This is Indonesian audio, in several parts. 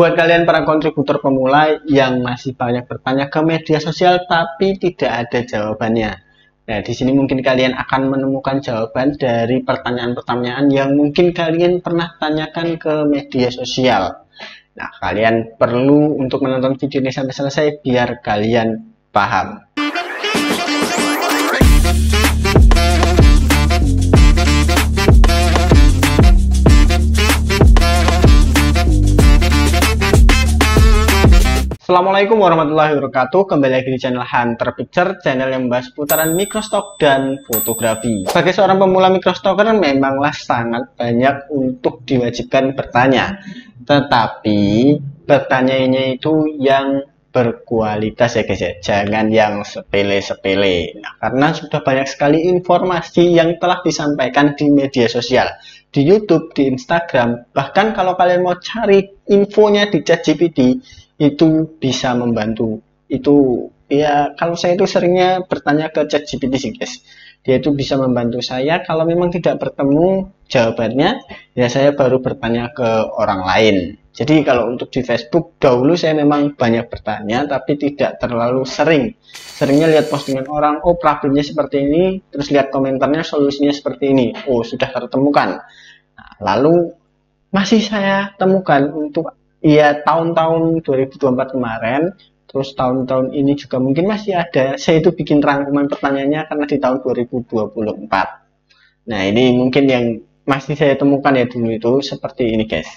Buat kalian para kontributor pemula yang masih banyak bertanya ke media sosial tapi tidak ada jawabannya. Nah, di sini mungkin kalian akan menemukan jawaban dari pertanyaan-pertanyaan yang mungkin kalian pernah tanyakan ke media sosial. Nah, kalian perlu untuk menonton video ini sampai selesai biar kalian paham. Assalamualaikum warahmatullahi wabarakatuh. Kembali lagi di channel Hunter Picture, channel yang membahas putaran microstock dan fotografi. Sebagai seorang pemula microstocker memanglah sangat banyak untuk diwajibkan bertanya, tetapi pertanyaannya itu yang berkualitas ya guys ya, jangan yang sepele-sepele. Nah, karena sudah banyak sekali informasi yang telah disampaikan di media sosial, di YouTube, di Instagram, bahkan kalau kalian mau cari infonya di ChatGPT itu bisa membantu. Itu ya, kalau saya itu seringnya bertanya ke ChatGPT sih guys, dia itu bisa membantu saya. Kalau memang tidak bertemu jawabannya, ya saya baru bertanya ke orang lain. Jadi kalau untuk di Facebook dahulu saya memang banyak bertanya tapi tidak terlalu sering. Seringnya lihat postingan orang, oh problemnya seperti ini, terus lihat komentarnya solusinya seperti ini, oh sudah tertemukan. Nah, lalu masih saya temukan untuk tahun-tahun 2024 kemarin, terus tahun-tahun ini juga mungkin masih ada. Saya itu bikin rangkuman pertanyaannya karena di tahun 2024. Nah, ini mungkin yang masih saya temukan ya dulu itu seperti ini guys.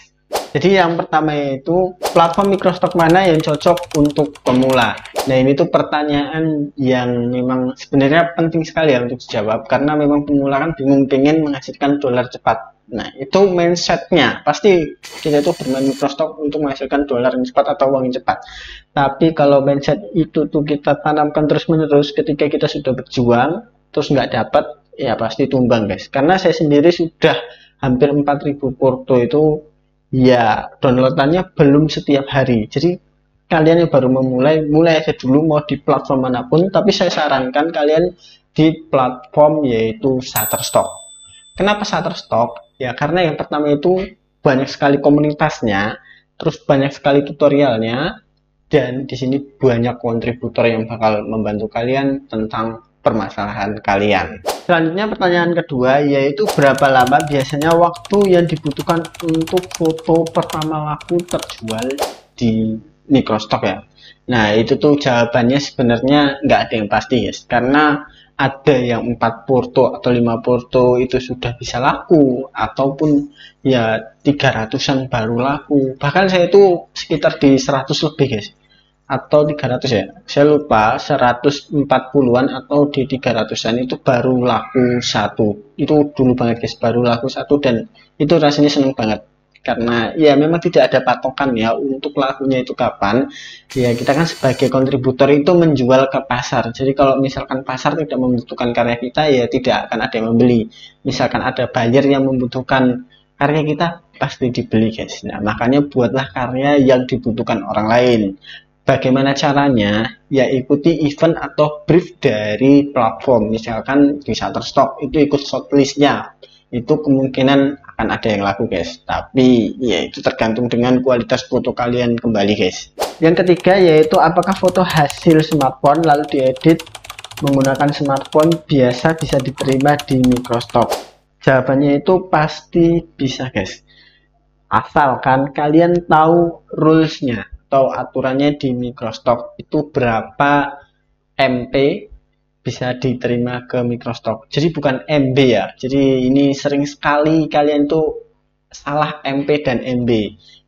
Jadi yang pertama itu platform microstock mana yang cocok untuk pemula. Nah, ini tuh pertanyaan yang memang sebenarnya penting sekali ya untuk dijawab, karena memang pemula kan bingung pengen menghasilkan dolar cepat. Nah, itu mindsetnya pasti kita itu bermain microstock untuk menghasilkan dolar yang cepat atau uang yang cepat. Tapi kalau mindset itu tuh kita tanamkan terus menerus, ketika kita sudah berjuang terus nggak dapat, ya pasti tumbang guys. Karena saya sendiri sudah hampir 4000 porto itu ya downloadannya belum setiap hari. Jadi kalian yang baru mulai aja dulu mau di platform manapun, tapi saya sarankan kalian di platform yaitu Shutterstock. Kenapa Shutterstock? Ya karena yang pertama itu banyak sekali komunitasnya, terus banyak sekali tutorialnya, dan di sini banyak kontributor yang bakal membantu kalian tentang permasalahan kalian. Selanjutnya pertanyaan kedua yaitu berapa lama biasanya waktu yang dibutuhkan untuk foto pertama laku terjual di microstock ya. Nah, itu tuh jawabannya sebenarnya nggak ada yang pasti guys, karena ada yang 4 porto atau 5 porto itu sudah bisa laku, ataupun ya 300-an baru laku. Bahkan saya itu sekitar di 100 lebih guys, atau 300 ya, saya lupa, 140-an atau di 300-an itu baru laku satu. Itu dulu banget guys, baru laku satu, dan itu rasanya seneng banget. Karena ya memang tidak ada patokan ya untuk lakunya itu kapan. Ya kita kan sebagai kontributor itu menjual ke pasar. Jadi kalau misalkan pasar tidak membutuhkan karya kita, ya tidak akan ada yang membeli. Misalkan ada buyer yang membutuhkan karya kita, pasti dibeli guys. Nah, makanya buatlah karya yang dibutuhkan orang lain. Bagaimana caranya? Ya ikuti event atau brief dari platform. Misalkan di Shutterstock itu ikut shortlistnya, itu kemungkinan akan ada yang laku guys. Tapi ya itu tergantung dengan kualitas foto kalian kembali guys. Yang ketiga yaitu apakah foto hasil smartphone lalu diedit menggunakan smartphone biasa bisa diterima di microstock. Jawabannya itu pasti bisa guys, asalkan kalian tahu rulesnya atau aturannya di microstock itu berapa MP bisa diterima ke microstock. Jadi bukan MB ya. Jadi ini sering sekali kalian tuh salah MP dan MB.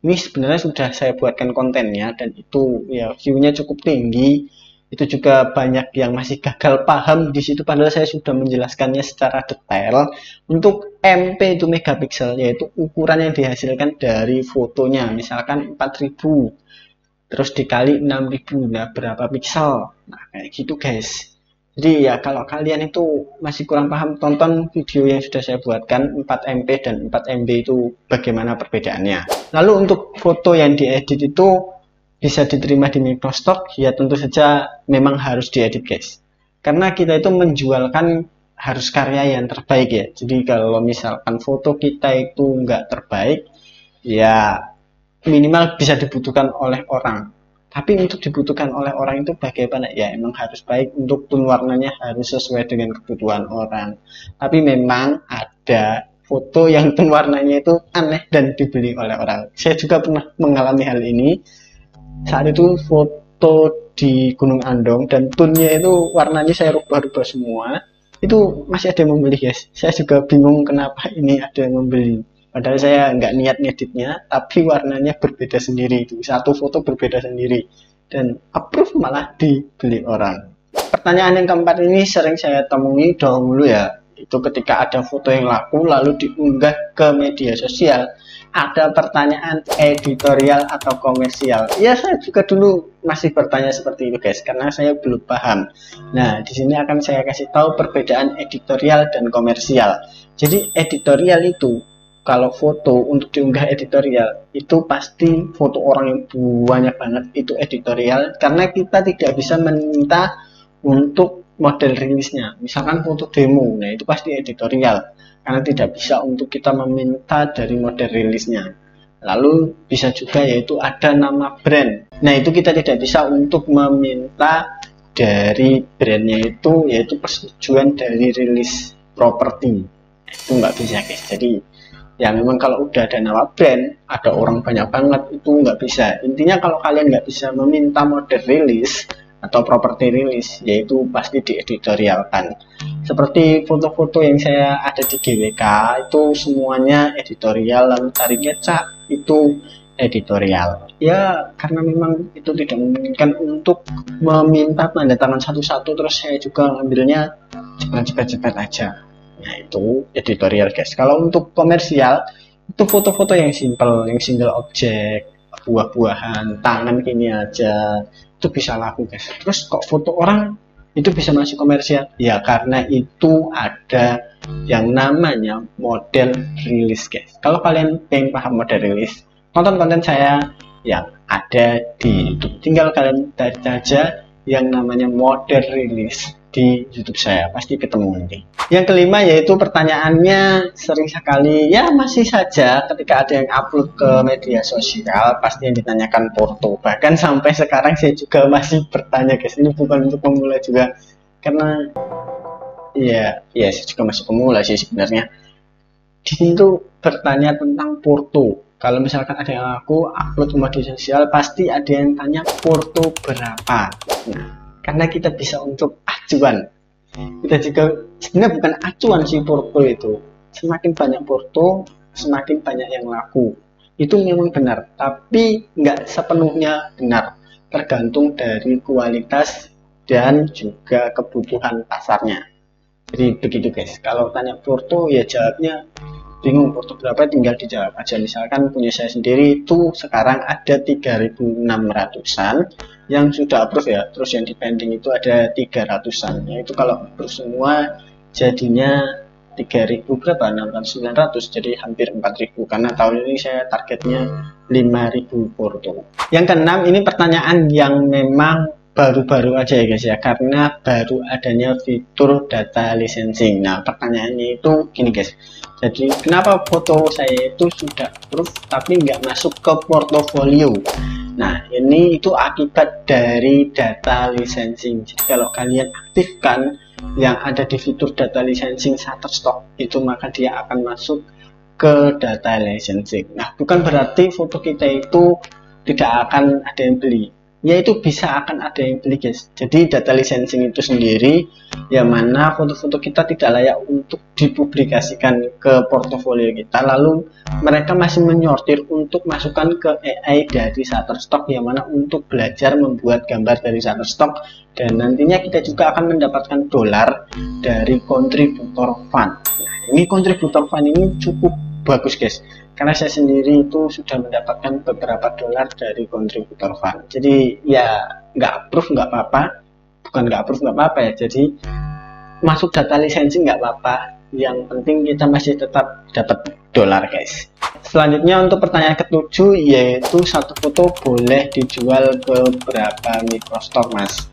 Ini sebenarnya sudah saya buatkan kontennya dan itu ya view-nya cukup tinggi. Itu juga banyak yang masih gagal paham di situ, padahal saya sudah menjelaskannya secara detail. Untuk MP itu megapiksel, yaitu ukuran yang dihasilkan dari fotonya. Misalkan 4000 terus dikali 6000, nah berapa piksel? Nah kayak gitu guys. Jadi ya kalau kalian itu masih kurang paham, tonton video yang sudah saya buatkan 4MP dan 4MB itu bagaimana perbedaannya. Lalu untuk foto yang diedit itu bisa diterima di microstock, ya tentu saja memang harus diedit guys. Karena kita itu menjualkan harus karya yang terbaik ya. Jadi kalau misalkan foto kita itu nggak terbaik, ya minimal bisa dibutuhkan oleh orang. Tapi untuk dibutuhkan oleh orang itu bagaimana? Ya emang harus baik, untuk tone warnanya harus sesuai dengan kebutuhan orang. Tapi memang ada foto yang tone warnanya itu aneh dan dibeli oleh orang. Saya juga pernah mengalami hal ini. Saat itu foto di Gunung Andong dan tone-nya itu warnanya saya rubah-rubah semua. Itu masih ada yang membeli, guys. Saya juga bingung kenapa ini ada yang membeli. Padahal saya nggak niat ngeditnya, tapi warnanya berbeda sendiri. Itu satu foto berbeda sendiri, dan approve malah dibeli orang. Pertanyaan yang keempat ini sering saya temui dahulu ya, itu ketika ada foto yang laku lalu diunggah ke media sosial, ada pertanyaan editorial atau komersial. Ya, saya juga dulu masih bertanya seperti itu, guys, karena saya belum paham. Nah, di sini akan saya kasih tahu perbedaan editorial dan komersial. Jadi editorial itu, kalau foto untuk diunggah editorial itu pasti foto orang yang banyak banget, itu editorial, karena kita tidak bisa meminta untuk model rilisnya. Misalkan foto demo, nah itu pasti editorial, karena tidak bisa untuk kita meminta dari model rilisnya. Lalu bisa juga yaitu ada nama brand. Nah itu kita tidak bisa untuk meminta dari brandnya itu, yaitu persetujuan dari rilis properti. Itu nggak bisa, guys. Jadi ya memang kalau udah ada nama brand, ada orang banyak banget, itu nggak bisa. Intinya kalau kalian nggak bisa meminta model rilis atau properti rilis, yaitu pasti dieditorialkan. Seperti foto-foto yang saya ada di GWK itu semuanya editorial, lalu tarik kecak itu editorial. Ya karena memang itu tidak memungkinkan untuk meminta tanda tangan satu-satu, terus saya juga ngambilnya cepat-cepat aja. Nah itu editorial, guys. Kalau untuk komersial itu foto-foto yang simple, yang single objek, buah-buahan, tangan gini aja, itu bisa laku, guys. Terus kok foto orang itu bisa masuk komersial? Ya karena itu ada yang namanya model rilis, guys. Kalau kalian pengen paham model rilis, tonton konten saya yang ada di YouTube. Tinggal kalian cari saja yang namanya model rilis di YouTube saya, pasti ketemu nanti. Yang kelima yaitu pertanyaannya sering sekali, ya masih saja ketika ada yang upload ke media sosial pasti yang ditanyakan foto. Bahkan sampai sekarang saya juga masih bertanya, guys. Ini bukan untuk pemula juga, karena ya saya juga masih pemula sih sebenarnya. Di sini tuh bertanya tentang foto. Kalau misalkan ada yang aku upload ke media sosial pasti ada yang tanya foto berapa. Nah, karena kita bisa untuk acuan, kita juga sebenarnya bukan acuan sih foto itu. Semakin banyak foto, semakin banyak yang laku. Itu memang benar, tapi nggak sepenuhnya benar. Tergantung dari kualitas dan juga kebutuhan pasarnya. Jadi begitu, guys. Kalau tanya foto ya jawabnya bingung, foto berapa tinggal dijawab aja. Misalkan punya saya sendiri itu sekarang ada 3.600-an yang sudah approve ya, terus yang di pending itu ada 300-an. Ya itu kalau approve semua jadinya 3.000 berapa? 600-900, jadi hampir 4.000, karena tahun ini saya targetnya 5.000 foto. Yang keenam ini pertanyaan yang memang baru-baru aja ya, guys ya, karena baru adanya fitur data licensing. Nah pertanyaannya itu gini, guys. Jadi kenapa foto saya itu sudah approve tapi nggak masuk ke portofolio? Nah ini itu akibat dari data licensing. Jadi kalau kalian aktifkan yang ada di fitur data licensing Shutterstock itu, maka dia akan masuk ke data licensing. Nah bukan berarti foto kita itu tidak akan ada yang beli, yaitu bisa akan ada yang beli, guys. Jadi data licensing itu sendiri yang mana foto-foto kita tidak layak untuk dipublikasikan ke portofolio kita, lalu mereka masih menyortir untuk masukkan ke AI dari Shutterstock, yang mana untuk belajar membuat gambar dari Shutterstock, dan nantinya kita juga akan mendapatkan dolar dari kontributor fund. Nah, ini kontributor fund ini cukup bagus, guys, karena saya sendiri itu sudah mendapatkan beberapa dolar dari kontributor fund. Jadi ya nggak approve nggak apa-apa, bukan nggak approve nggak apa-apa ya, jadi masuk data licensing nggak apa-apa, yang penting kita masih tetap dapat dolar, guys. Selanjutnya untuk pertanyaan ketujuh yaitu satu foto boleh dijual ke berapa microstock, mas?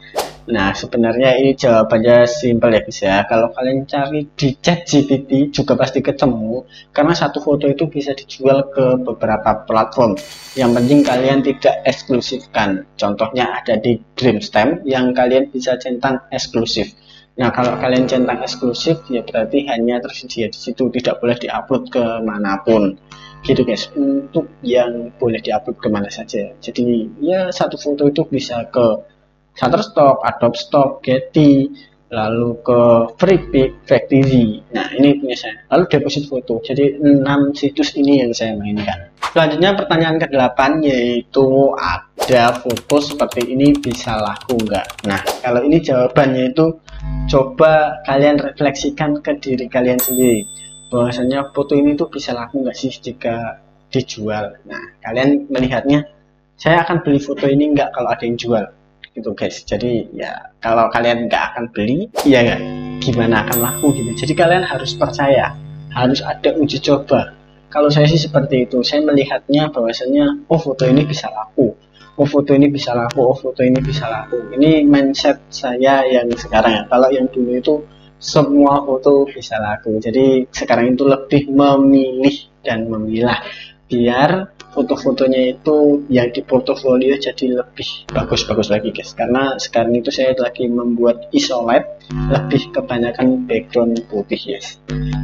Nah, sebenarnya ini jawabannya simpel ya guys ya. Kalau kalian cari di ChatGPT juga pasti ketemu, karena satu foto itu bisa dijual ke beberapa platform. Yang penting kalian tidak eksklusifkan. Contohnya ada di Dreamstamp yang kalian bisa centang eksklusif. Nah, kalau kalian centang eksklusif ya berarti hanya tersedia di situ, tidak boleh diupload ke manapun. Gitu guys, untuk yang boleh diupload kemana saja. Jadi ya satu foto itu bisa ke Shutterstock, Adobe Stock, Getty, lalu ke Freepik, Factizi. Nah, ini punya saya. Lalu deposit foto. Jadi 6 situs ini yang saya mainkan. Selanjutnya pertanyaan ke-8 yaitu ada foto seperti ini bisa laku nggak? Nah, kalau ini jawabannya itu coba kalian refleksikan ke diri kalian sendiri. Bahwasanya foto ini tuh bisa laku nggak sih jika dijual? Nah, kalian melihatnya, saya akan beli foto ini nggak kalau ada yang jual? Gitu guys. Jadi ya kalau kalian nggak akan beli ya nggak, gimana akan laku gitu. Jadi kalian harus percaya, harus ada uji coba. Kalau saya sih seperti itu, saya melihatnya bahwasanya oh foto ini bisa laku, oh foto ini bisa laku, oh foto ini bisa laku. Ini mindset saya yang sekarang ya. Kalau yang dulu itu semua foto bisa laku, jadi sekarang itu lebih memilih dan memilah biar foto-fotonya itu yang di portofolio jadi lebih bagus-bagus lagi guys. Karena sekarang itu saya lagi membuat isolate, lebih kebanyakan background putih guys.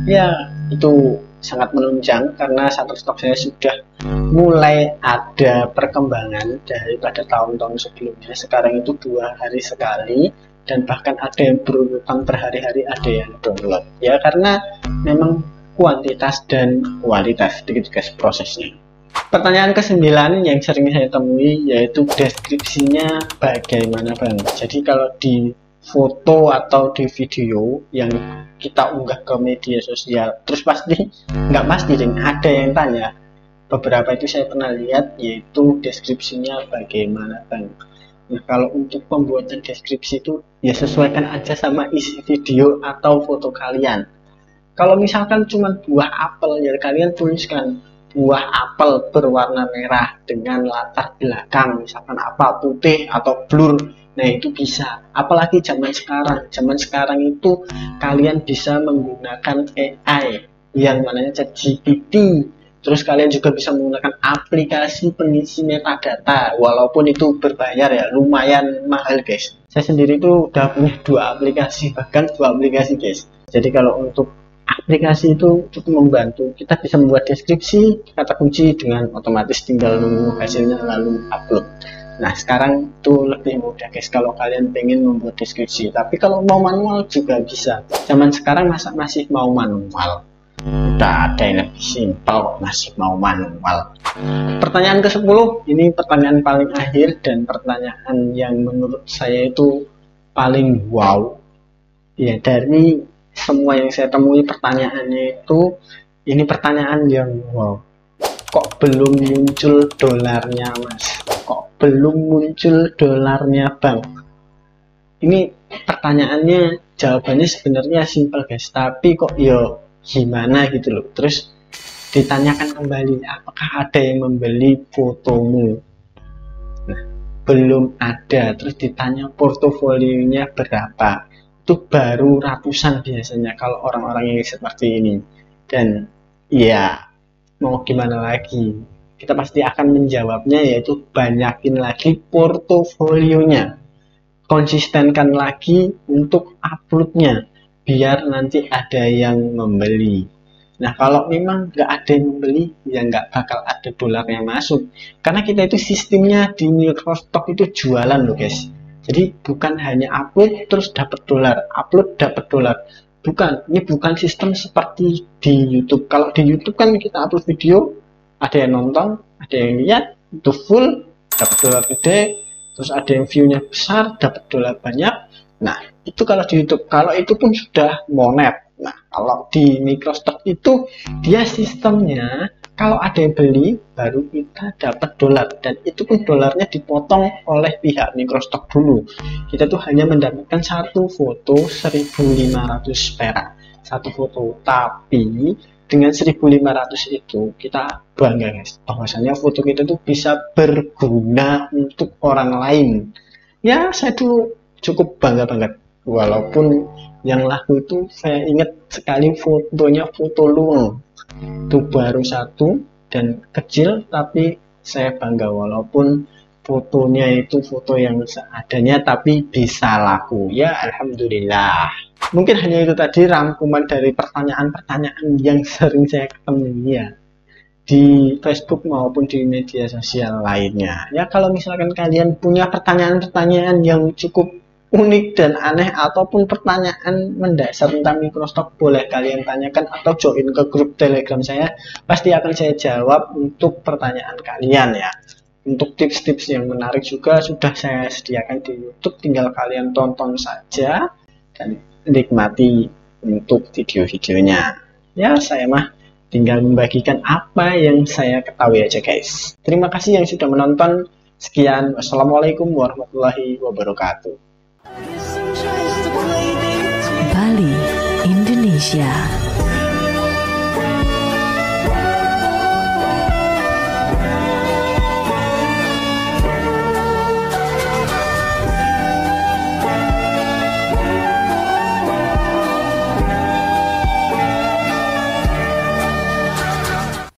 Ya itu sangat menunjang karena Shutterstock saya sudah mulai ada perkembangan daripada tahun-tahun sebelumnya. Sekarang itu 2 hari sekali, dan bahkan ada yang berurutan berhari-hari ada yang download. Ya karena memang kuantitas dan kualitas gitu guys prosesnya. Pertanyaan ke-9 yang sering saya temui yaitu deskripsinya bagaimana Bang. Jadi kalau di foto atau di video yang kita unggah ke media sosial, terus pasti nggak pasti ding, ada yang tanya. Beberapa itu saya pernah lihat yaitu deskripsinya bagaimana Bang. Nah kalau untuk pembuatan deskripsi itu ya sesuaikan aja sama isi video atau foto kalian. Kalau misalkan cuma buah apel ya kalian tuliskan buah apel berwarna merah dengan latar belakang misalkan apa putih atau blur. Nah itu bisa, apalagi zaman sekarang itu kalian bisa menggunakan AI yang namanya ChatGPT. Terus kalian juga bisa menggunakan aplikasi pengisi metadata, walaupun itu berbayar ya, lumayan mahal guys. Saya sendiri itu udah punya 2 aplikasi, bahkan 2 aplikasi guys. Jadi kalau untuk aplikasi itu cukup membantu, kita bisa membuat deskripsi kata kunci dengan otomatis tinggal menunggu hasilnya lalu upload. Nah sekarang itu lebih mudah guys kalau kalian pengen membuat deskripsi, tapi kalau mau manual juga bisa. Zaman sekarang masa masih mau manual, udah ada yang lebih simpel masih mau manual. Pertanyaan ke-10 ini pertanyaan paling akhir dan pertanyaan yang menurut saya itu paling wow ya dari semua yang saya temui. Pertanyaannya itu ini pertanyaan yang wow, kok belum muncul dolarnya mas, kok belum muncul dolarnya bang. Ini pertanyaannya jawabannya sebenarnya simpel guys, tapi kok yo gimana gitu loh. Terus ditanyakan kembali apakah ada yang membeli fotomu. Nah belum ada. Terus ditanya portofolionya berapa, itu baru ratusan biasanya kalau orang-orang yang seperti ini. Dan ya mau gimana lagi, kita pasti akan menjawabnya yaitu banyakin lagi portofolionya, konsistenkan lagi untuk uploadnya biar nanti ada yang membeli. Nah kalau memang nggak ada yang membeli ya nggak bakal ada dolar yang masuk, karena kita itu sistemnya di Microstock itu jualan loh guys. Jadi bukan hanya upload terus dapat dolar, upload dapat dolar. Bukan, ini bukan sistem seperti di YouTube. Kalau di YouTube kan kita upload video, ada yang nonton, ada yang lihat, itu full, dapat dolar gede. Terus ada yang view-nya besar, dapat dolar banyak. Nah, itu kalau di YouTube. Kalau itu pun sudah monet. Nah, kalau di Microstock itu dia sistemnya kalau ada yang beli baru kita dapat dolar, dan itu pun dolarnya dipotong oleh pihak Microstock dulu. Kita tuh hanya mendapatkan satu foto 1.500 perak satu foto, tapi dengan 1.500 itu kita bangga guys bahwasanya foto kita tuh bisa berguna untuk orang lain. Ya saya tuh cukup bangga banget. Walaupun yang laku itu saya ingat sekali fotonya, foto luang itu baru satu dan kecil, tapi saya bangga walaupun fotonya itu foto yang seadanya tapi bisa laku. Ya alhamdulillah. Mungkin hanya itu tadi rangkuman dari pertanyaan-pertanyaan yang sering saya ketemu ya di Facebook maupun di media sosial lainnya. Ya kalau misalkan kalian punya pertanyaan-pertanyaan yang cukup unik dan aneh ataupun pertanyaan mendasar tentang Microstock, boleh kalian tanyakan atau join ke grup Telegram saya, pasti akan saya jawab untuk pertanyaan kalian ya. Untuk tips-tips yang menarik juga sudah saya sediakan di YouTube, tinggal kalian tonton saja dan nikmati untuk video-videonya. Ya saya mah tinggal membagikan apa yang saya ketahui aja guys. Terima kasih yang sudah menonton. Sekian, wassalamualaikum warahmatullahi wabarakatuh. Bali, Indonesia.